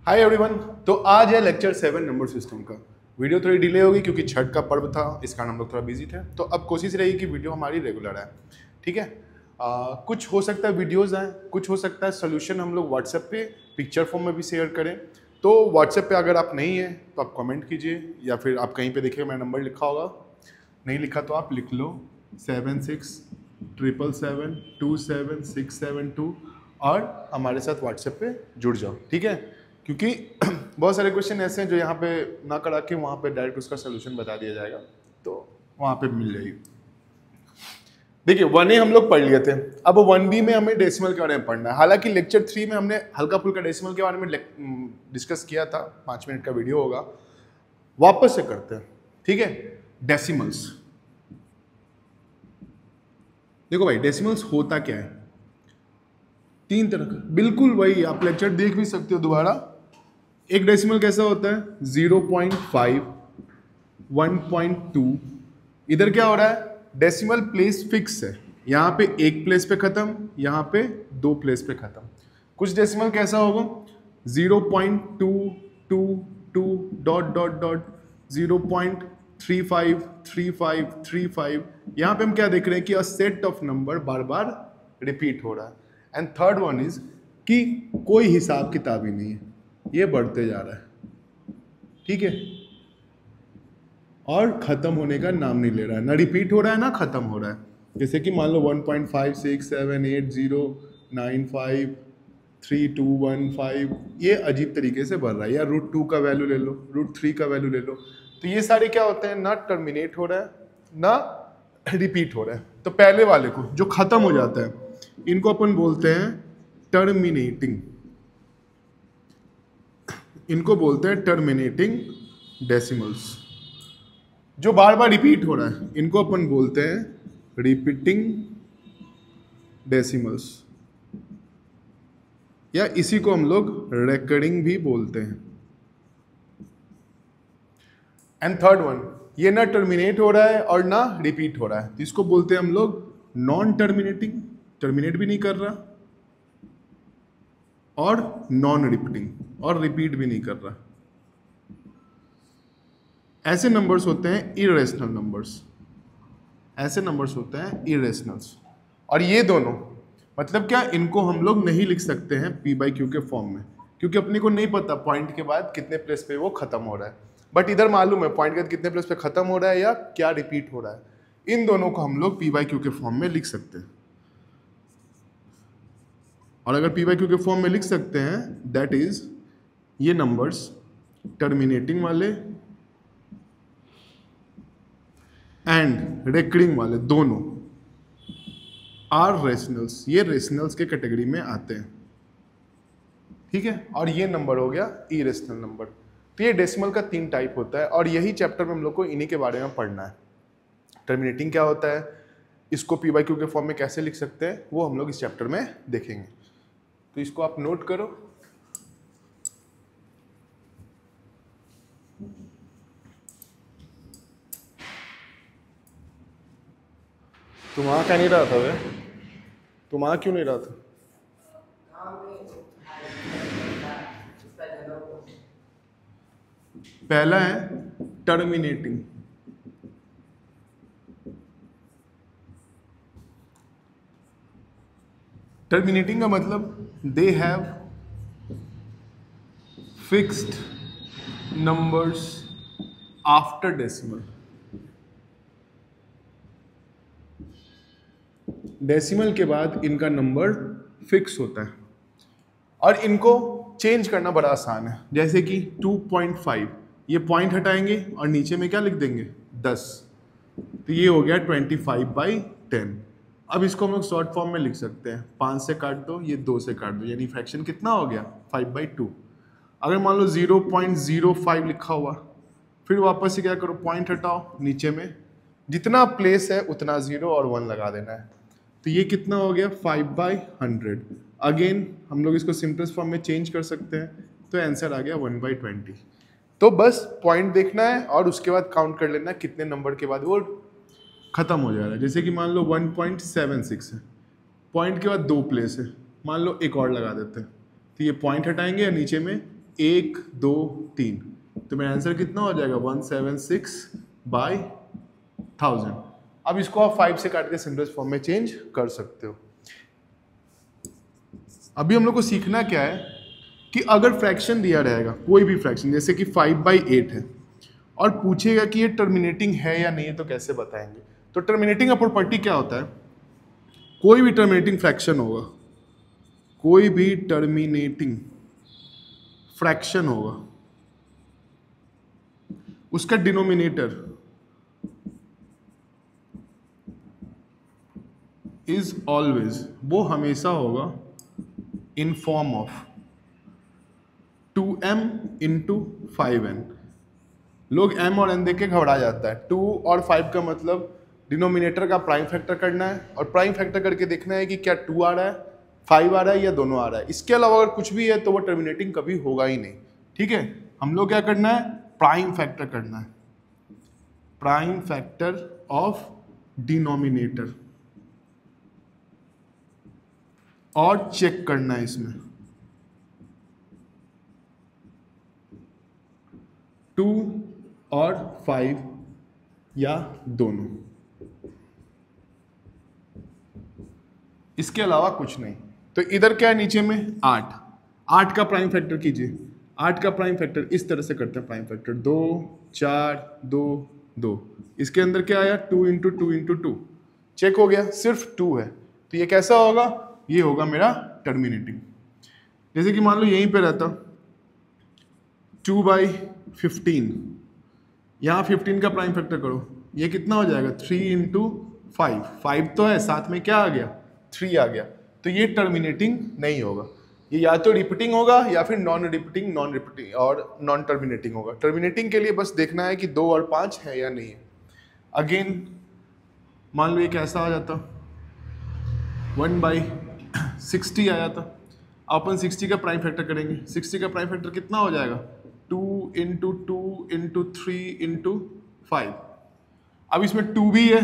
Hi everyone. तो आज है लेक्चर 7 नंबर सिस्टम का। वीडियो थोड़ी डिले होगी क्योंकि छठ का पर्व था, इस कारण हम लोग थोड़ा बिजी थे। तो अब कोशिश रहेगी कि वीडियो हमारी रेगुलर है, ठीक है। कुछ हो सकता है वीडियोस आए, कुछ हो सकता है सोल्यूशन हम लोग व्हाट्सएप पे पिक्चर फॉर्म में भी शेयर करें। तो व्हाट्सएप पे अगर आप नहीं है तो आप कमेंट कीजिए, या फिर आप कहीं पे देखिए मेरा नंबर लिखा होगा, नहीं लिखा तो आप लिख लो 7677727672 और हमारे साथ व्हाट्सएप पे जुड़ जाओ, ठीक है। क्योंकि बहुत सारे क्वेश्चन ऐसे हैं जो यहाँ पे ना करा के वहाँ पे डायरेक्ट उसका सोल्यूशन बता दिया जाएगा, तो वहाँ पे मिल जाएगी। देखिए 1A हम लोग पढ़ लिए थे, अब 1B में हमें डेसिमल के बारे में पढ़ना है। हालांकि लेक्चर 3 में हमने हल्का फुल्का डेसिमल के बारे में डिस्कस किया था, 5 मिनट का वीडियो होगा, वापस से करते हैं, ठीक है। डेसिमल्स, देखो भाई डेसिमल्स होता क्या है, 3 तरह का, बिल्कुल वही आप लेक्चर देख भी सकते हो दोबारा। एक डेसिमल कैसा होता है 0.5, 1.2। इधर क्या हो रहा है, डेसिमल प्लेस फिक्स है, यहाँ पे एक प्लेस पे खत्म, यहाँ पे 2 प्लेस पे खत्म। कुछ डेसिमल कैसा होगा 0.222 डॉट डॉट डॉट 0.353535। यहाँ पे हम क्या देख रहे हैं कि a set of number bar bar repeat हो रहा है। एंड थर्ड वन इज कि कोई हिसाब किताब ही नहीं है, ये बढ़ते जा रहा है, ठीक है, और खत्म होने का नाम नहीं ले रहा है, ना रिपीट हो रहा है ना खत्म हो रहा है। जैसे कि मान लो 1.5678095321 ये अजीब तरीके से बढ़ रहा है, या √2 का वैल्यू ले लो, √3 का वैल्यू ले लो। तो ये सारे क्या होते हैं, ना टर्मिनेट हो रहा है ना रिपीट हो रहा है। तो पहले वाले को जो खत्म हो जाता है इनको अपन बोलते हैं टर्मिनेटिंग, इनको बोलते हैं टर्मिनेटिंग डेसिमल्स। जो बार बार रिपीट हो रहा है इनको अपन बोलते हैं रिपीटिंग डेसिमल्स, या इसी को हम लोग रेकरिंग भी बोलते हैं। एंड थर्ड वन, ये ना टर्मिनेट हो रहा है और ना रिपीट हो रहा है, तो इसको बोलते हैं हम लोग नॉन टर्मिनेटिंग, टर्मिनेट भी नहीं कर रहा और नॉन रिपीटिंग, और रिपीट भी नहीं कर रहा। ऐसे नंबर्स होते हैं इरेशनल नंबर्स, ऐसे नंबर्स होते हैं इरेशनल्स। और ये दोनों मतलब क्या, इनको हम लोग नहीं लिख सकते हैं p/q के फॉर्म में, क्योंकि अपने को नहीं पता पॉइंट के बाद कितने प्लेस पे वो खत्म हो रहा है। बट इधर मालूम है पॉइंट के बाद कितने प्लेस पे खत्म हो रहा है या क्या रिपीट हो रहा है। इन दोनों को हम लोग p/q के फॉर्म में लिख सकते हैं। और अगर p/q के फॉर्म में लिख सकते हैं, दैट इज ये नंबर्स टर्मिनेटिंग वाले एंड रेकरिंग वाले दोनों आर रेशनल्स, ये रेशनल्स के कैटेगरी में आते हैं, ठीक है। और ये नंबर हो गया इरेशनल नंबर। तो ये डेसिमल का 3 टाइप होता है, और यही चैप्टर में हम लोग को इन्हीं के बारे में पढ़ना है। टर्मिनेटिंग क्या होता है, इसको p/q के फॉर्म में कैसे लिख सकते हैं, वो हम लोग इस चैप्टर में देखेंगे। तो इसको आप नोट करो। तुम वहाँ क्या नहीं रहा था वे, तुम वहाँ क्यों नहीं रहा था? पहला है टर्मिनेटिंग, टर्मिनेटिंग का मतलब they have fixed numbers after decimal. Decimal के बाद इनका नंबर फिक्स होता है और इनको चेंज करना बड़ा आसान है। जैसे कि 2.5, ये पॉइंट हटाएंगे और नीचे में क्या लिख देंगे 10, तो ये हो गया 25/10। अब इसको हम लोग शॉर्ट फॉर्म में लिख सकते हैं, 5 से काट दो, ये 2 से काट दो, यानी फ्रैक्शन कितना हो गया 5/2। अगर मान लो 0.05 लिखा हुआ, फिर वापस से क्या करो, पॉइंट हटाओ, नीचे में जितना प्लेस है उतना 0 और 1 लगा देना है, तो ये कितना हो गया 5/100। अगेन हम लोग इसको सिंपलेस्ट फॉर्म में चेंज कर सकते हैं, तो आंसर आ गया 1/20। तो बस पॉइंट देखना है और उसके बाद काउंट कर लेना कितने नंबर के बाद वो खत्म हो जा रहा है। जैसे कि मान लो 1.76 है, पॉइंट के बाद 2 प्लेस है, मान लो एक और लगा देते हैं, तो ये पॉइंट हटाएंगे या नीचे में 1 2 3, तो मेरा आंसर कितना हो जाएगा 176/1000। अब इसको आप 5 से काट के सिम्पलेस्ट फॉर्म में चेंज कर सकते हो। अभी हम लोग को सीखना क्या है कि अगर फ्रैक्शन दिया रहेगा, कोई भी फ्रैक्शन, जैसे कि 5/8 है और पूछेगा कि ये टर्मिनेटिंग है या नहीं है, तो कैसे बताएंगे? तो टर्मिनेटिंग का प्रॉपर्टी क्या होता है? कोई भी टर्मिनेटिंग फ्रैक्शन होगा, कोई भी टर्मिनेटिंग फ्रैक्शन होगा, उसका डिनोमिनेटर इज ऑलवेज, वो हमेशा होगा in form of 2m into 5n। लोग m और n देख के घबरा जाता है। 2 और 5 का मतलब डिनोमिनेटर का प्राइम फैक्टर करना है और प्राइम फैक्टर करके देखना है कि क्या 2 आ रहा है, 5 आ रहा है या दोनों आ रहा है। इसके अलावा अगर कुछ भी है तो वो टर्मिनेटिंग कभी होगा ही नहीं। ठीक है, हम लोग क्या करना है? प्राइम फैक्टर करना है, प्राइम फैक्टर ऑफ डिनोमिनेटर, और चेक करना है इसमें 2 और 5 या दोनों, इसके अलावा कुछ नहीं। तो इधर क्या है नीचे में 8, 8 का प्राइम फैक्टर कीजिए। 8 का प्राइम फैक्टर इस तरह से करते हैं, प्राइम फैक्टर 2 4 2 2, इसके अंदर क्या आया 2 इंटू 2 इंटू 2, चेक हो गया, सिर्फ 2 है। तो ये कैसा होगा? ये होगा मेरा टर्मिनेटिंग। जैसे कि मान लो यहीं पे रहता 2/15, यहाँ 15 का प्राइम फैक्टर करो, ये कितना हो जाएगा 3 इंटू 5, 5 तो है, साथ में क्या आ गया 3 आ गया। तो ये टर्मिनेटिंग नहीं होगा, ये या तो रिपीटिंग होगा या फिर नॉन रिपीटिंग और नॉन टर्मिनेटिंग होगा। टर्मिनेटिंग के लिए बस देखना है कि 2 और 5 है या नहीं है। अगेन मान लो ये कैसा आ जाता 1/60 आया था, अपन 60 का प्राइम फैक्टर करेंगे। 60 का प्राइम फैक्टर कितना हो जाएगा 2 इंटू 2 इंटू 3 इंटू 5। अब इसमें 2 भी है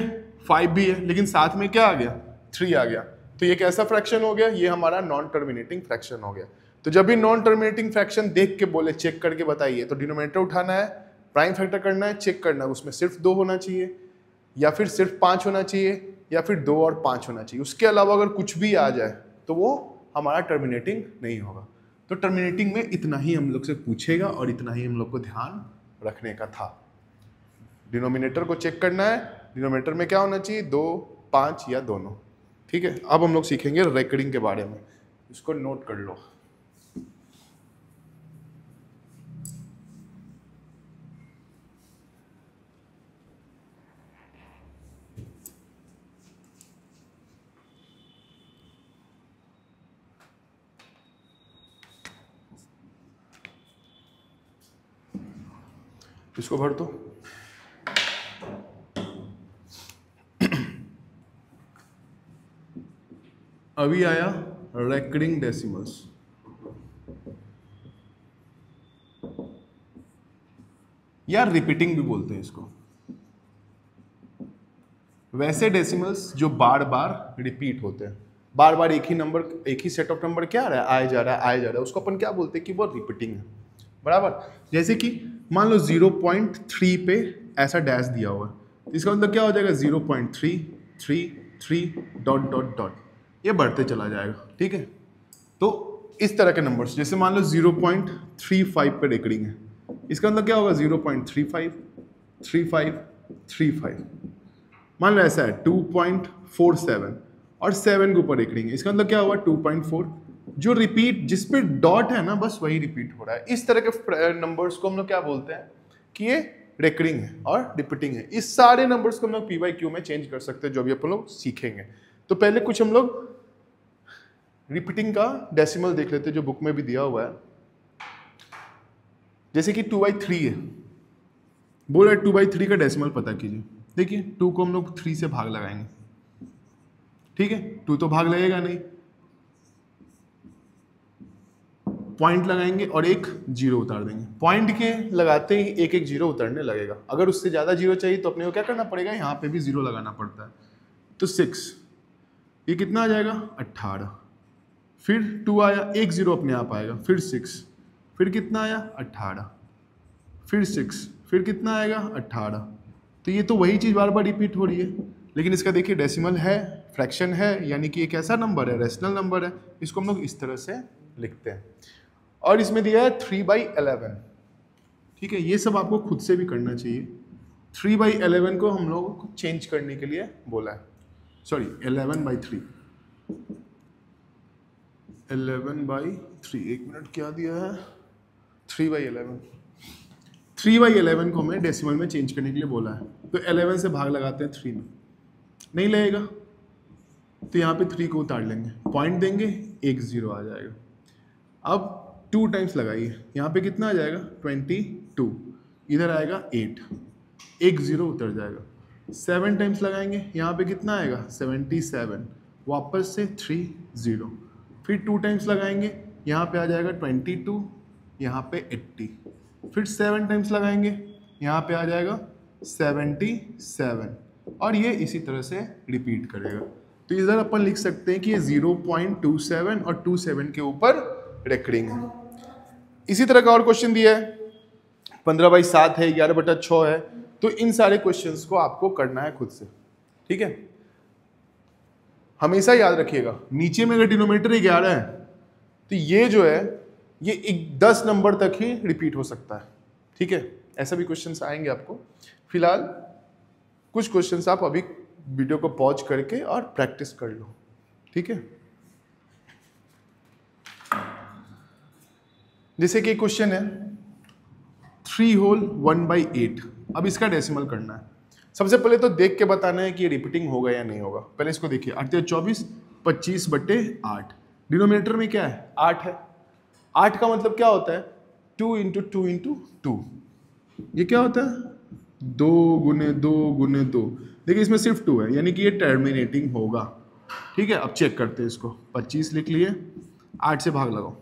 5 भी है, लेकिन साथ में क्या आ गया 3 आ गया। तो ये कैसा फ्रैक्शन हो गया? ये हमारा नॉन टर्मिनेटिंग फ्रैक्शन हो गया। तो जब भी नॉन टर्मिनेटिंग फ्रैक्शन देख के बोले चेक करके बताइए, तो डिनोमिनेटर उठाना है, प्राइम फैक्टर करना है, चेक करना है उसमें सिर्फ 2 होना चाहिए या फिर सिर्फ 5 होना चाहिए या फिर 2 और 5 होना चाहिए। उसके अलावा अगर कुछ भी आ जाए तो वो हमारा टर्मिनेटिंग नहीं होगा। तो टर्मिनेटिंग में इतना ही हम लोग से पूछेगा और इतना ही हम लोग को ध्यान रखने का था। डिनोमिनेटर को चेक करना है, डिनोमिनेटर में क्या होना चाहिए 2 5 या दोनों। ठीक है, अब हम लोग सीखेंगे रेकरिंग के बारे में, इसको नोट कर लो। इसको भर दो। अभी आया रेकरिंग डेसिमल्स। या रिपीटिंग भी बोलते हैं इसको। वैसे डेसिमल्स जो बार बार रिपीट होते हैं, बार बार एक ही नंबर, एक ही सेट ऑफ नंबर क्या आ रहा है आए जा रहा है आए जा रहा है, उसको अपन क्या बोलते हैं कि वो रिपीटिंग है। बराबर, जैसे कि मान लो 0.3 पे ऐसा डैश दिया हुआ है, तो इसका मतलब क्या हो जाएगा 0.333 डॉट डॉट डॉट, ये बढ़ते चला जाएगा। ठीक है, तो इस तरह के नंबर्स, जैसे मान लो 0.35 पे रेकरिंग है, इसका मतलब क्या होगा 0.35 35 35। मान लो ऐसा है 2.47 और 7 के ऊपर रेकरिंग है, इसका मतलब क्या होगा 2.4। जो रिपीट, जिस पे डॉट है ना बस वही रिपीट हो रहा है। इस तरह के नंबर्स को हम लोग क्या बोलते हैं कि ये रेकरिंग है और रिपीटिंग है। इस सारे नंबर्स को हम लोग पी बाई क्यू में चेंज कर सकते हैं, जो भी अपन लोग सीखेंगे। तो पहले कुछ हम लोग रिपीटिंग का डेसिमल देख लेते हैं, जो बुक में भी दिया हुआ है। जैसे कि 2/3 है, बोल रहा है 2/3 का डेसिमल पता कीजिए। देखिए 2 को हम लोग 3 से भाग लगाएंगे, ठीक है, 2 तो भाग लगेगा नहीं, पॉइंट लगाएंगे और एक जीरो उतार देंगे। पॉइंट के लगाते ही एक एक जीरो उतरने लगेगा। अगर उससे ज्यादा जीरो चाहिए तो अपने को क्या करना पड़ेगा, यहाँ पे भी जीरो लगाना पड़ता है। तो 6, ये कितना आ जाएगा 18, फिर 2 आया, एक जीरो अपने आप आएगा, फिर 6, फिर कितना आया 18, फिर 6, फिर कितना आएगा 18। तो ये तो वही चीज़ बार बार रिपीट हो रही है, लेकिन इसका देखिए डेसिमल है, फ्रैक्शन है, यानी कि एक ऐसा नंबर है, रेशनल नंबर है, इसको हम लोग इस तरह से लिखते हैं। और इसमें दिया है 3/11, ठीक है, ये सब आपको खुद से भी करना चाहिए। 3/11 को हम लोगों को चेंज करने के लिए बोला है, सॉरी 11/3, 11/3, एक मिनट क्या दिया है, 3/11, 3/11 को हमें डेसिमल में चेंज करने के लिए बोला है। तो 11 से भाग लगाते हैं 3 में, नहीं लगेगा तो यहाँ पे 3 को उतार लेंगे, पॉइंट देंगे, एक 0 आ जाएगा। अब 2 टाइम्स लगाइए, यहाँ पे कितना आ जाएगा 22, इधर आएगा 8, एक 0 उतर जाएगा। 7 टाइम्स लगाएंगे, यहाँ पे कितना आएगा 77, वापस से 3 0, फिर 2 टाइम्स लगाएंगे, यहाँ पे आ जाएगा 22, यहाँ पे 80, फिर 7 टाइम्स लगाएंगे, यहाँ पे आ जाएगा 77, और ये इसी तरह से रिपीट करेगा। तो इधर अपन लिख सकते हैं कि ये 0.27 और 27 के ऊपर रेकरिंग है। इसी तरह का और क्वेश्चन दिया है, 15/7 है, 11/6 है, तो इन सारे क्वेश्चंस को आपको करना है खुद से, ठीक है। हमेशा याद रखिएगा, नीचे में अगर डिनोमिनेटर 11 है तो ये जो है ये 10 नंबर तक ही रिपीट हो सकता है, ठीक है। ऐसा भी क्वेश्चंस आएंगे आपको। फिलहाल कुछ क्वेश्चंस आप अभी वीडियो को पॉज करके और प्रैक्टिस कर लो, ठीक है। जैसे कि क्वेश्चन है 3 होल 1/8, अब इसका डेसिमल करना है। सबसे पहले तो देख के बताना है कि ये रिपीटिंग होगा या नहीं होगा। पहले इसको देखिए, 8×24 25/8, डिनोमिनेटर में क्या है 8 है, 8 का मतलब क्या होता है 2 × 2 × 2, ये क्या होता है 2 × 2 × 2। देखिए इसमें सिर्फ 2 है, यानी कि ये टर्मिनेटिंग होगा, ठीक है। अब चेक करते हैं इसको, 25 लिख लिए, 8 से भाग लगाओ,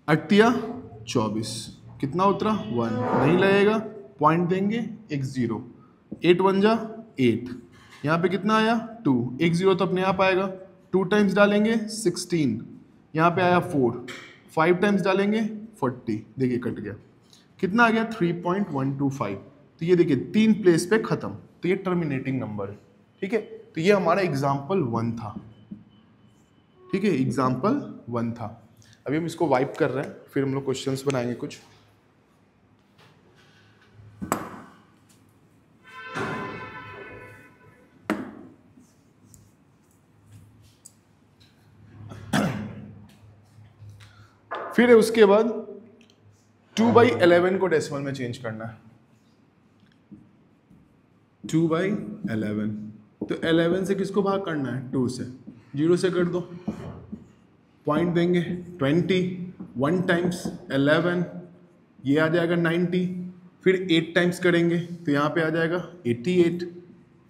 8×24 कितना उतरा 1, नहीं लगेगा, पॉइंट देंगे, एक 0, 8 1 जा 8, यहाँ पे कितना आया 2, एक 0 तो अपने आप आएगा, 2 टाइम्स डालेंगे 16, यहाँ पे आया 4, 5 टाइम्स डालेंगे 40, देखिए कट गया, कितना आ गया 3.125। तो ये देखिए 3 प्लेस पे खत्म, तो ये टर्मिनेटिंग नंबर है, ठीक है। तो ये हमारा एग्जाम्पल 1 था, ठीक है, एग्जाम्पल 1 था। अभी हम इसको वाइप कर रहे हैं, फिर हम लोग क्वेश्चंस बनाएंगे कुछ। फिर उसके बाद 2/11 को डेसिमल में चेंज करना है, 2/11, तो 11 से किसको भाग करना है 2 से, 0 से कर दो, पॉइंट देंगे 20, 1 टाइम्स 11, ये आ जाएगा 90, फिर 8 टाइम्स करेंगे तो यहाँ पे आ जाएगा 88,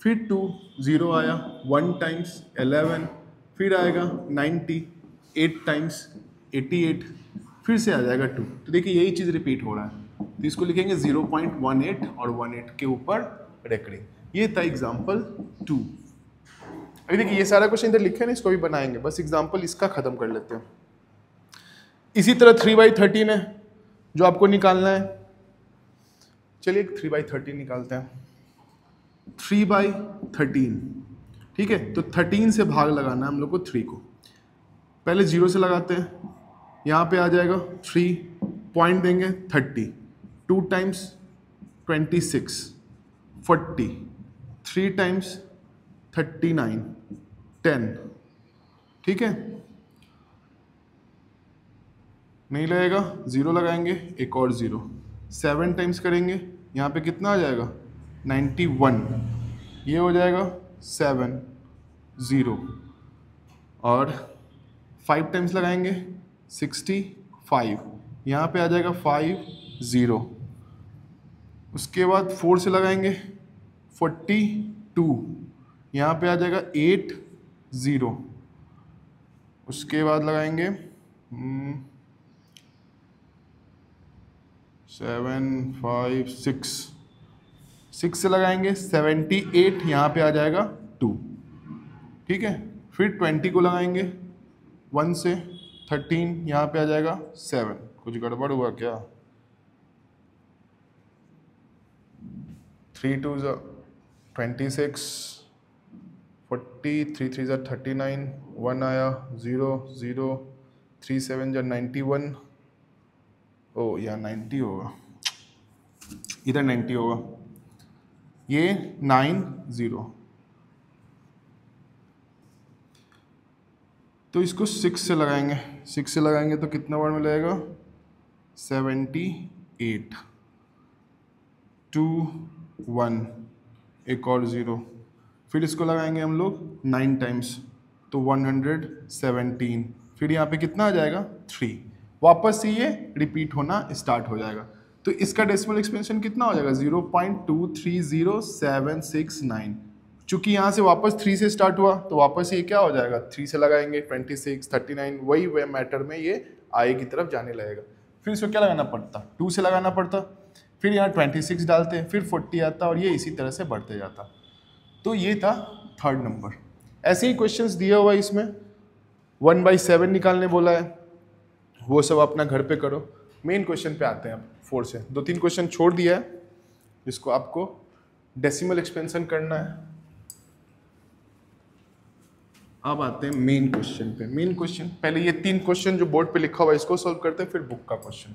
फिर 2 0 आया, 1 टाइम्स 11, फिर आएगा 90, 8 टाइम्स 88, फिर से आ जाएगा 2। तो देखिए यही चीज़ रिपीट हो रहा है, तो इसको लिखेंगे 0.18 और 18 के ऊपर रेकरिंग। ये था एग्जाम्पल 2। अभी देखिए ये सारा क्वेश्चन इधर लिखे ना, इसको भी बनाएंगे, बस एग्जाम्पल इसका खत्म कर लेते हैं। इसी तरह 3/13 है जो आपको निकालना है, चलिए 3/13 निकालते हैं। 3/13, ठीक है, तो 13 से भाग लगाना है हम लोग को 3 को, पहले 0 से लगाते हैं, यहाँ पे आ जाएगा 3, पॉइंट देंगे 30, 2 टाइम्स 26, 40, 3 टाइम्स 39, 10, ठीक है, नहीं लगेगा, 0 लगाएंगे, एक और 0, 7 टाइम्स करेंगे, यहाँ पे कितना आ जाएगा 91, ये हो जाएगा 7 0, और 5 टाइम्स लगाएंगे 65, यहाँ पे आ जाएगा 5 0, उसके बाद 4 से लगाएंगे 42, यहाँ पे आ जाएगा 8 0, उसके बाद लगाएंगे 7 5 6 से लगाएंगे 78, यहाँ पे आ जाएगा 2, ठीक है, फिर 20 को लगाएंगे 1 से, 13, यहाँ पे आ जाएगा 7। कुछ गड़बड़ हुआ क्या? 3 2 26, 40, 3 3 39, 1 आया, 0 0, 3 7 91। ओ या 90 होगा, इधर 90 होगा, ये 9 0। तो इसको 6 से लगाएंगे, 6 से लगाएंगे तो कितना वर्ड मिलेगा? 78, 2 1, एक और 0, फिर इसको लगाएंगे हम लोग 9 टाइम्स तो 117, फिर यहाँ पे कितना आ जाएगा? 3। वापस से ये रिपीट होना स्टार्ट हो जाएगा। तो इसका डेसिमल एक्सपेंशन कितना हो जाएगा? 0.230769। चूंकि यहाँ से वापस 3 से स्टार्ट हुआ तो वापस ये क्या हो जाएगा? 3 से लगाएंगे, 26, 39, वही वे मैटर में ये आई की तरफ जाने लगेगा। फिर इसको क्या लगाना पड़ता? 2 से लगाना पड़ता, फिर यहाँ 26 डालते हैं, फिर 40 आता और ये इसी तरह से बढ़ते जाता। तो ये था थर्ड नंबर। ऐसे ही क्वेश्चंस दिया हुआ है इसमें, 1/7 निकालने बोला है, वो सब अपना घर पे करो। मेन क्वेश्चन पे आते हैं अब 4 से। 2-3 क्वेश्चन छोड़ दिया है जिसको आपको डेसिमल एक्सपेंशन करना है। अब आते हैं मेन क्वेश्चन पे। मेन क्वेश्चन, पहले ये 3 क्वेश्चन जो बोर्ड पे लिखा हुआ है इसको सॉल्व करते हैं, फिर बुक का क्वेश्चन।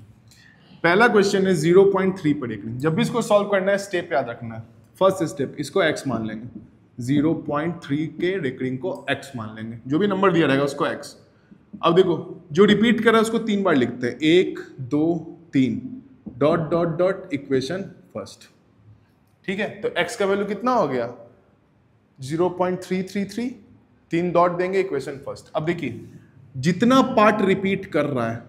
पहला क्वेश्चन है 0.3 पर एक। जब भी इसको सॉल्व करना है स्टेप याद रखना है। फर्स्ट स्टेप, इसको x मान लेंगे, 0.3 के रेकरिंग को x मान लेंगे, जो भी नंबर दिया रहेगा उसको x। अब देखो जो रिपीट कर रहा है उसको 3 बार लिखते हैं, 1 2 3 dot dot dot equation first. ठीक है, तो x का वैल्यू कितना हो गया? 0.333, 3 डॉट देंगे, इक्वेशन फर्स्ट। अब देखिए जितना पार्ट रिपीट कर रहा है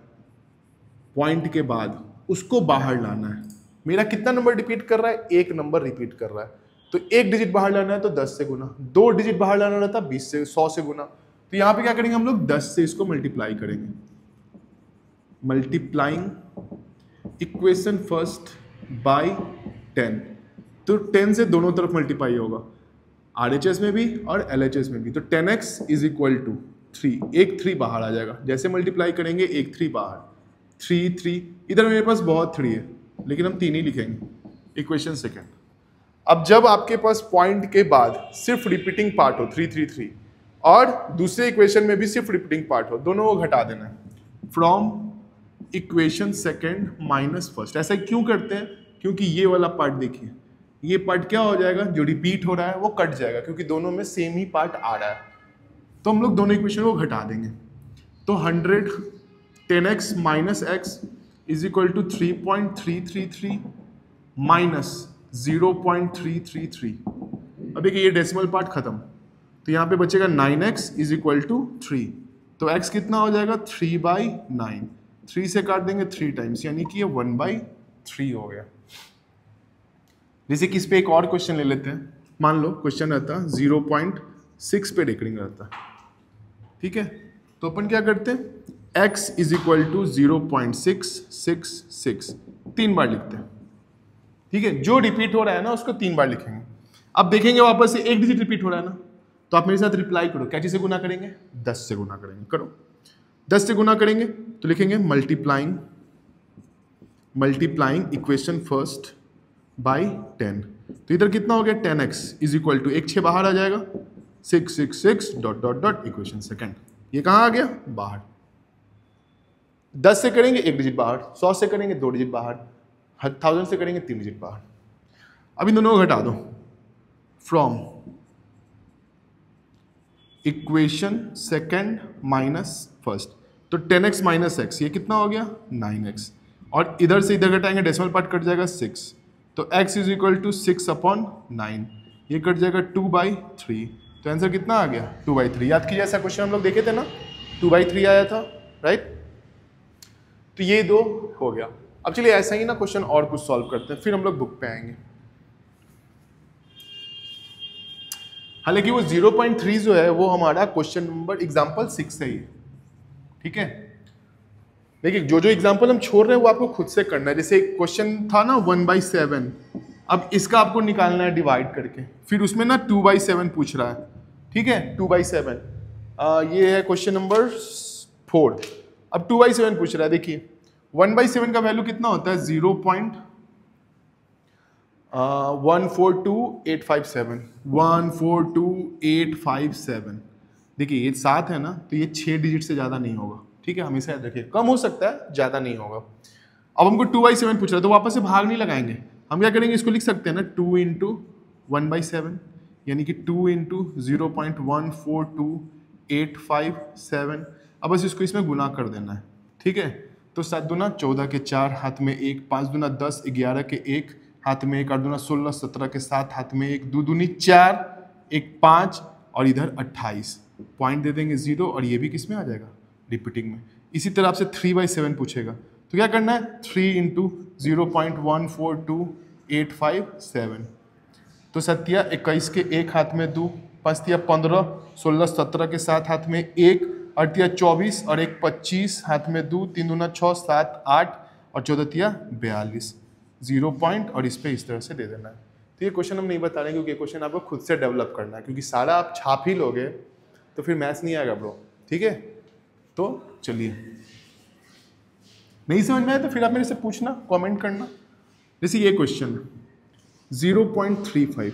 पॉइंट के बाद उसको बाहर लाना है। मेरा कितना नंबर रिपीट कर रहा है? 1 नंबर रिपीट कर रहा है, तो 1 डिजिट बाहर लाना है तो 10 से गुना, 2 डिजिट बाहर लाना रहता 20 से 100 से गुना। तो यहां पे क्या करेंगे हम लोग? 10 से इसको मल्टीप्लाई करेंगे। मल्टीप्लाइंग इक्वेशन फर्स्ट बाय 10, तो 10 से दोनों तरफ मल्टीप्लाई होगा, RHS में भी और LHS में भी। तो 10x इज इक्वल टू 3, एक 3 बाहर आ जाएगा। जैसे मल्टीप्लाई करेंगे एक 3 बाहर, 3 3, इधर मेरे पास बहुत 3 है लेकिन हम 3 ही लिखेंगे। Equation second. अब जब आपके पास पॉइंट के बाद सिर्फ रिपीटिंग पार्ट हो 3 3 3 और दूसरे इक्वेशन में भी सिर्फ रिपीटिंग पार्ट हो, दोनों को घटा देना है। From equation second minus first. ऐसा क्यों करते हैं? क्योंकि ये वाला पार्ट देखिए, ये पार्ट क्या हो जाएगा? जो रिपीट हो रहा है वो कट जाएगा, क्योंकि दोनों में सेम ही पार्ट आ रहा है। तो हम लोग दोनों इक्वेशन को घटा देंगे। तो 100 10x minus x is equal to 3.333 minus 0.333। अब देखिए ये डेसिमल पार्ट खत्म, तो यहाँ पे बचेगा 9x इज इक्वल टू 3। तो x कितना हो जाएगा? 3/9। 3 से काट देंगे 3 टाइम्स, यानी कि ये 1/3 हो गया। जैसे कि इस पे एक और क्वेश्चन ले लेते हैं। मान लो क्वेश्चन रहता 0.6 पे रेकरिंग रहता, ठीक है। तो अपन क्या करते हैं? x इज इक्वल टू 0.666, 3 बार लिखते हैं, ठीक है। जो रिपीट हो रहा है ना उसको 3 बार लिखेंगे। अब देखेंगे वापस से 1 डिजिट रिपीट हो रहा है ना, तो आप मेरे साथ रिप्लाई करो। क्या चीज से गुना करेंगे? 10 से गुना करेंगे। करो, 10 से गुना करेंगे तो लिखेंगे मल्टीप्लाइंग इक्वेशन फर्स्ट बाई 10। तो इधर कितना हो गया? 10x इज इक्वल टू, एक 6 बाहर आ जाएगा, 666 dot dot dot equation second. ये कहाँ आ गया? बाहर। 10 से करेंगे 1 डिजिट बाहर, 100 से करेंगे 2 डिजिट बाहर, 1000 से करेंगे 3 डिजिट बाहर। अब इन दोनों को घटा दो। From equation second minus first, तो 10x माइनस एक्स, ये कितना हो गया? 9x। और इधर से इधर घटाएंगे, डेसिमल पार्ट कट जाएगा 6, तो x इज इक्वल टू 6/9, ये कट जाएगा 2/3। तो आंसर कितना आ गया? 2/3। याद कीजिए, ऐसा क्वेश्चन हम लोग देखे थे ना, 2/3 आया था, राइट। तो ये 2 हो गया। अब चलिए ऐसा ही ना क्वेश्चन और कुछ सॉल्व करते हैं, फिर हम लोग बुक पे आएंगे। हालांकि वो 0.3 जो है वो हमारा क्वेश्चन नंबर एग्जाम्पल 6 से ही है, ठीक है। देखिए जो जो एग्जाम्पल हम छोड़ रहे हैं वो आपको खुद से करना है। जैसे क्वेश्चन था ना 1/7, अब इसका आपको निकालना है डिवाइड करके, फिर उसमें ना 2/7 पूछ रहा है, ठीक है। 2/7 ये है क्वेश्चन नंबर 4। अब 2/7 पूछ रहा है, देखिए 1/7 का वैल्यू कितना होता है 0.142857 142,857। देखिए ये 7 है ना, तो ये 6 डिजिट से ज्यादा नहीं होगा, ठीक है, हमेशा याद रखिए, कम हो सकता है, ज्यादा नहीं होगा। अब हमको 2/7 पूछ रहा है, तो वापस से भाग नहीं लगाएंगे, हम क्या करेंगे, इसको लिख सकते हैं ना 2 × 1/7, यानी कि 2 × 0.142857। अब बस इसको इसमें गुना कर देना है, ठीक है। तो 7 दूना 14 के 4 हाथ में 1, 5 दूना 10, 11 के 1 हाथ में 1, 8 दूना 16, 17 के 7 हाथ में 1, 2 दूनी 4, 1 5 और इधर 28। पॉइंट दे देंगे 0 और ये भी किस में आ जाएगा, रिपीटिंग में। इसी तरह आपसे 3/7 पूछेगा, तो क्या करना है 3 × 0.142857। तो 7 × 21 के 1 हाथ में 2, 5 × 15, 16, 17 के 7 हाथ में 1, 8 × 24 और 1 25 हाथ में 2, 3 दूना 6, 7 8 और 14 × 42। 0 पॉइंट और इस पे इस तरह से दे देना है। तो ये क्वेश्चन हम नहीं बता रहे क्योंकि क्वेश्चन आपको खुद से डेवलप करना है, क्योंकि सारा आप छाप ही लोगे तो फिर मैथ्स नहीं आएगा ब्रो, ठीक है। तो चलिए, नहीं समझ में आया तो फिर आप मेरे से पूछना, कमेंट करना। जैसे ये क्वेश्चन 0.35,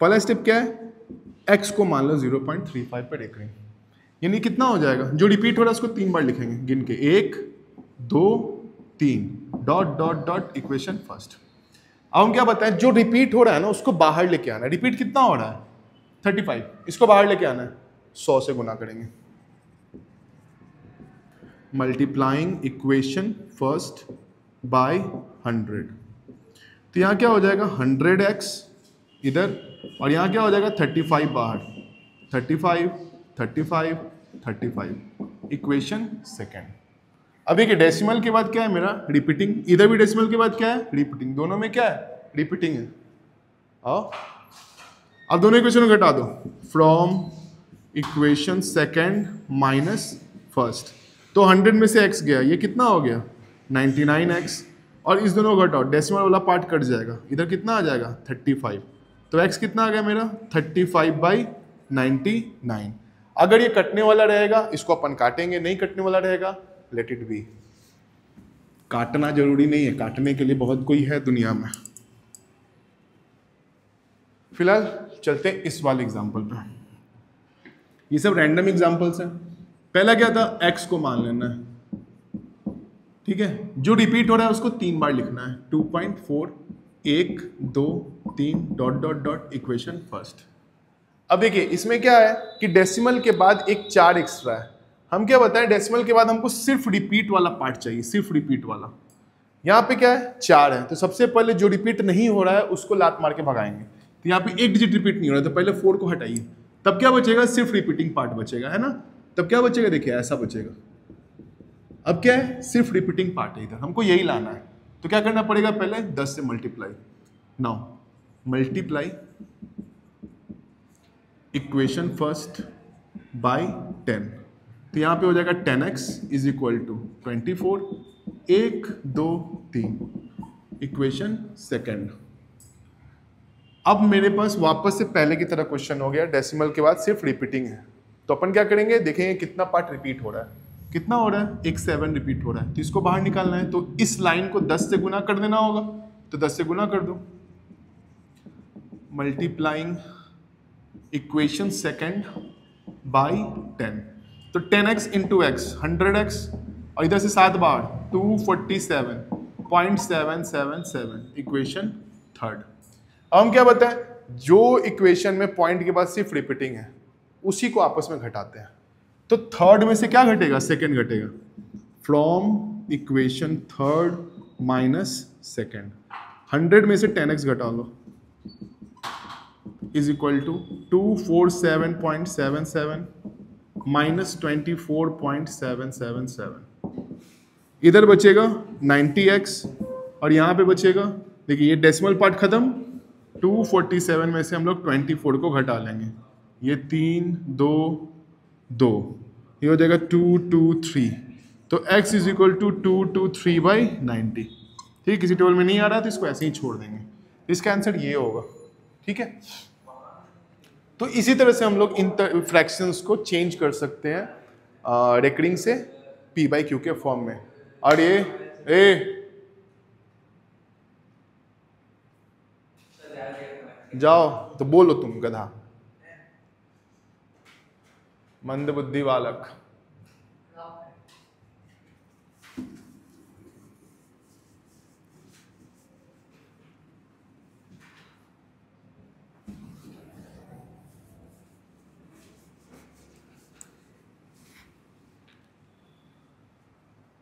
पहला स्टेप क्या है, x को मान लो 0.35 पे देख रहे हैं, यानी कितना हो जाएगा, जो रिपीट हो रहा है उसको 3 बार लिखेंगे गिन के, 1 2 3 dot dot dot equation first. अब हम क्या बताएं, जो रिपीट हो रहा है ना उसको बाहर लेके आना है। रिपीट कितना हो रहा है 35, इसको बाहर लेके आना है, 100 से गुना करेंगे, मल्टीप्लाइंग इक्वेशन फर्स्ट बाय 100। तो यहाँ क्या हो जाएगा 100x इधर और यहाँ क्या हो जाएगा 35 बाहर, 35 35 35 इक्वेशन सेकेंड। अब देखिए डेसिमल के बाद क्या है मेरा, रिपीटिंग, इधर भी डेसिमल के बाद क्या है, रिपीटिंग, दोनों में क्या है, रिपीटिंग है। आओ अब दोनों इक्वेशन को घटा दो, from equation second minus first. तो 100 में से x गया, ये कितना हो गया 99x, और इस दोनों को घटाओ, डेसिमल वाला पार्ट कट जाएगा, इधर कितना आ जाएगा 35। तो x कितना आ गया मेरा 35/99। अगर ये कटने वाला रहेगा इसको अपन काटेंगे, नहीं कटने वाला रहेगा लेट इट बी। काटना जरूरी नहीं है, काटने के लिए बहुत कोई है दुनिया में। फिलहाल चलते हैं इस वाले एग्जांपल पे। ये सब रैंडम एग्जांपल्स हैं। पहला क्या था, x को मान लेना है, ठीक है, जो रिपीट हो रहा है उसको 3 बार लिखना है, 2.4 1 2 3 dot dot dot equation first. अब देखिए इसमें क्या है कि डेसिमल के बाद एक 4 एक्स्ट्रा है। हम क्या बताएं, डेसिमल के बाद हमको सिर्फ रिपीट वाला पार्ट चाहिए, सिर्फ रिपीट वाला। यहाँ पे क्या है 4 है, तो सबसे पहले जो रिपीट नहीं हो रहा है उसको लात मार के भगाएंगे। तो यहाँ पे एक डिजिट रिपीट नहीं हो रहा है, तो पहले 4 को हटाइए, तब क्या बचेगा, सिर्फ रिपीटिंग पार्ट बचेगा, है ना। तब क्या बचेगा, देखिए ऐसा बचेगा। अब क्या है, सिर्फ रिपीटिंग पार्ट है इधर, हमको यही लाना है। तो क्या करना पड़ेगा, पहले 10 से multiply. Now multiply equation first by 10। तो यहाँ पे हो जाएगा 10x is equal to 24 1 2 3 equation second. अब मेरे पास वापस से पहले की तरह क्वेश्चन हो गया, डेसिमल के बाद सिर्फ रिपीटिंग है। तो अपन क्या करेंगे, देखेंगे कितना पार्ट रिपीट हो रहा है, कितना हो रहा है, एक 7 रिपीट हो रहा है, तो इसको बाहर निकालना है। तो इस लाइन को 10 से गुना कर देना होगा, तो 10 से गुना कर दो, मल्टीप्लाइंग इक्वेशन सेकेंड बाई 10। तो 10x इंटू एक्स 100x और इधर से 7 बार 247.777 इक्वेशन थर्ड। अब हम क्या बताएं, जो इक्वेशन में पॉइंट के बाद सिर्फ रिपीटिंग है उसी को आपस में घटाते हैं। तो थर्ड में से क्या घटेगा, सेकेंड घटेगा, from equation third minus second. 100 में से 10x घटा लो इज इक्वल टू 247.77 माइनस 24.777। इधर बचेगा 90x और यहाँ पे बचेगा, देखिए ये डेसिमल पार्ट खत्म, 247 में से हम लोग 24 को घटा लेंगे, ये 3 2 2, ये हो जाएगा 2 2 3। तो x इज इक्वल टू 223/90। ठीक, किसी टेबल में नहीं आ रहा तो इसको ऐसे ही छोड़ देंगे, इसका आंसर ये होगा। ठीक है, तो इसी तरह से हम लोग इन फ्रैक्शंस को चेंज कर सकते हैं रेकरिंग से पी बाई क्यू के फॉर्म में। और ये ए जाओ तो बोलो तुम गधा, मंद बुद्धि बालक।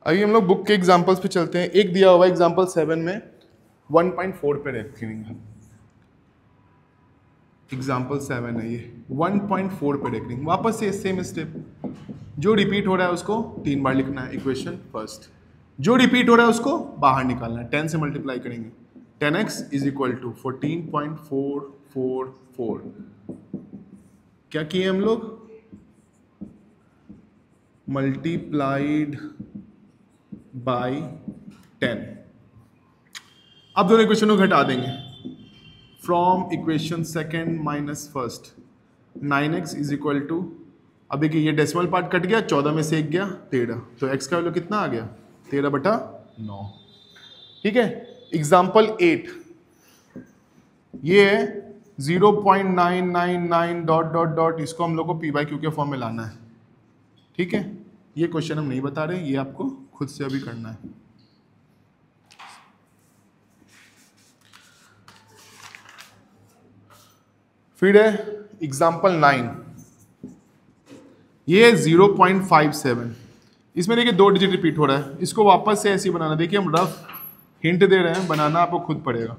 अभी हम लोग बुक के एग्जांपल्स पे चलते हैं। एक दिया हुआ एग्जांपल 7 में 1.4 पे रेकरिंग, एग्जांपल 7 है ये 1.4 पे रेकरिंग। वापस से सेम स्टेप, जो रिपीट हो रहा है उसको 3 बार लिखना है, इक्वेशन फर्स्ट। जो रिपीट हो रहा है उसको बाहर निकालना है, 10 से मल्टीप्लाई करेंगे। 10x is equal to 14.444। क्या किए हम लोग, मल्टीप्लाइड बाई 10। अब दोनों इक्वेशन को घटा देंगे। From equation second minus first 9x is equal to, अब देखिए ये डेसिमल पार्ट कट गया, 14 में से 1 गया 13, तो x का वैल्यू कितना आ गया 13/9। ठीक है। एग्जाम्पल 8 ये है 0.999 डॉट डॉट डॉट, इसको हम लोग को पी बाई क्यू के फॉर्म में लाना है। ठीक है, ये क्वेश्चन हम नहीं बता रहे, ये आपको खुद से अभी करना है। फिर है एग्जाम्पल 9, ये 0.57, इसमें देखिए 2 डिजिट रिपीट हो रहा है, इसको वापस से ऐसे ही बनाना। देखिए हम रफ हिंट दे रहे हैं, बनाना आपको खुद पड़ेगा।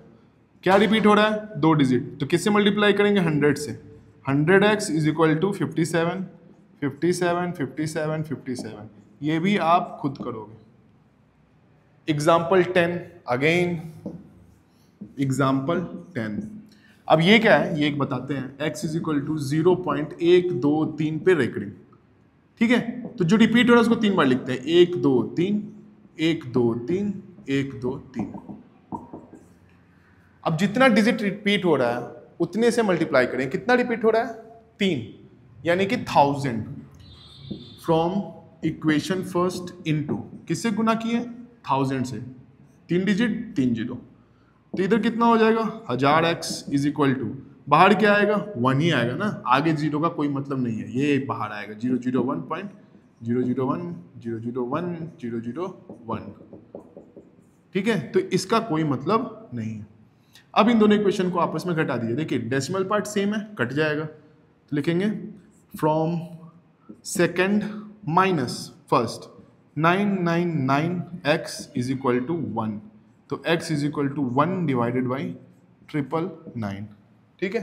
क्या रिपीट हो रहा है 2 डिजिट, तो किससे मल्टीप्लाई करेंगे 100 से। 100x इज इक्वल टू 57, 57, 57, 57, ये भी आप खुद करोगे। Example 10 again, example 10। अब ये क्या है, ये एक बताते हैं। x इज इक्वल टू 0.123 पे रेकरिंग। ठीक है, तो जो रिपीट हो रहा है उसको 3 बार लिखते हैं, 1 2 3, 1 2 3, 1 2 3। अब जितना डिजिट रिपीट हो रहा है उतने से मल्टीप्लाई करें। कितना रिपीट हो रहा है 3, यानी कि 1000। फ्रॉम इक्वेशन फर्स्ट इनटू, किससे गुना किए 1000 से, 3 डिजिट 3 जीरो, तो इधर कितना हो जाएगा 1000x इज इक्वल टू, बाहर क्या आएगा 1 ही आएगा ना, आगे जीरो का कोई मतलब नहीं है, ये बाहर आएगा 001.001 001 001। ठीक है, तो इसका कोई मतलब नहीं है। अब इन दोनों इक्वेशन को आपस में घटा दीजिए। देखिए डेसिमल पार्ट सेम है, कट जाएगा, तो लिखेंगे from second minus first 999x is equal to 1, तो x is equal to 1 divided by 999। ठीक है,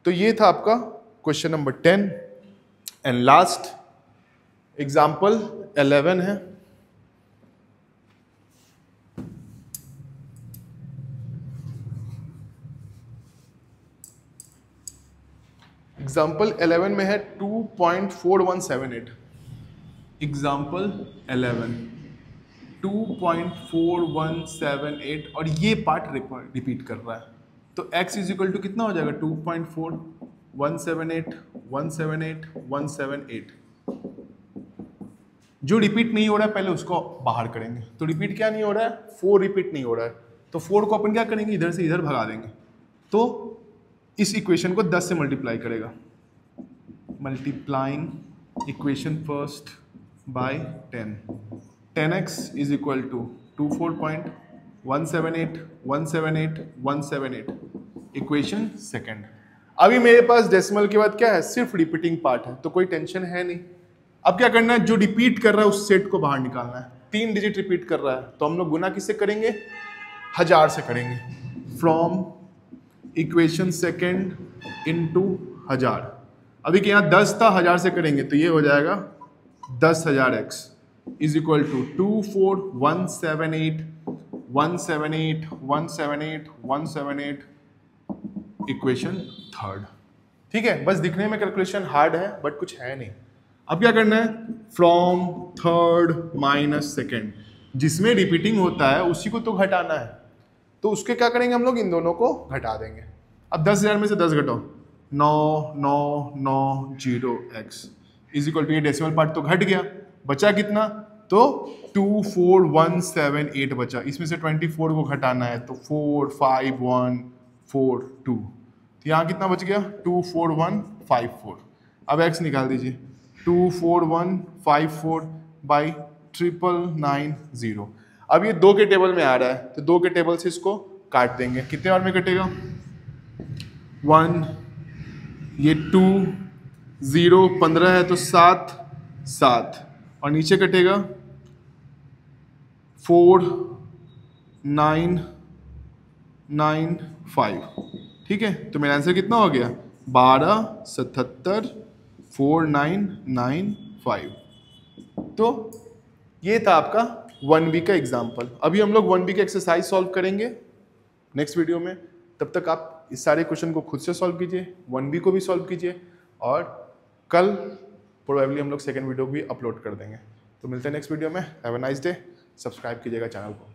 तो ये था आपका question number 10। And last example 11 है। एग्जाम्पल 11 में है 2.4178। एग्जाम्पल 11 2.4178, और ये पार्ट रिपीट कर रहा है, तो x इज इक्वल टू कितना हो जाएगा 2.4178 178 178। जो रिपीट नहीं हो रहा है पहले उसको बाहर करेंगे। तो रिपीट क्या नहीं हो रहा है 4 रिपीट नहीं हो रहा है, तो 4 को अपन क्या करेंगे इधर से इधर भगा देंगे, तो इस इक्वेशन को 10 से मल्टीप्लाई करेगा। Multiplying equation first by 10, 10x is equal to 24.178 178 178, equation second. अभी मेरे पास डेसिमल के बाद क्या है, सिर्फ रिपीटिंग पार्ट है, तो कोई टेंशन है नहीं। अब क्या करना है, जो रिपीट कर रहा है उस सेट को बाहर निकालना है। 3 डिजिट रिपीट कर रहा है, तो हम लोग गुना किससे करेंगे 1000 से करेंगे। फ्रॉम इक्वेशन सेकेंड इनटू 1000, अभी के यहाँ 10 था, 1000 से करेंगे तो ये हो जाएगा 10,000x is equal to 24178 178 178 178, equation third. ठीक है, बस दिखने में कैलकुलेशन हार्ड है बट कुछ है नहीं। अब क्या करना है, फ्रॉम थर्ड माइनस सेकेंड, जिसमें रिपीटिंग होता है उसी को तो घटाना है, तो उसके क्या करेंगे हम लोग इन दोनों को घटा देंगे। अब 10,000 में से 10 घटाओ, 9990x इज इक्वल टू, ये डेसिमल पार्ट तो घट गया, बचा कितना तो 2 4 1 7 8 बचा, इसमें से 24 को घटाना है तो 4 5 1 4 2, तो यहाँ कितना बच गया 2 4 1 5 4। अब x निकाल दीजिए 2 4 1 5 4 बाई 999 अब ये 2 के टेबल में आ रहा है तो 2 के टेबल से इसको काट देंगे, कितने बार में कटेगा 1, ये 2 0 15 है तो 7 7 और नीचे कटेगा 4 9 9 5। ठीक है, तो मेरा आंसर कितना हो गया 12 77 4 9 9 5। तो ये था आपका 1B का एग्जाम्पल। अभी हम लोग 1B का एक्सरसाइज सॉल्व करेंगे नेक्स्ट वीडियो में। तब तक आप इस सारे क्वेश्चन को खुद से सॉल्व कीजिए, 1B को भी सॉल्व कीजिए और कल प्रोबेबली हम लोग सेकेंड वीडियो भी अपलोड कर देंगे। तो मिलते हैं नेक्स्ट वीडियो में। Have a nice day. Subscribe कीजिएगा चैनल को।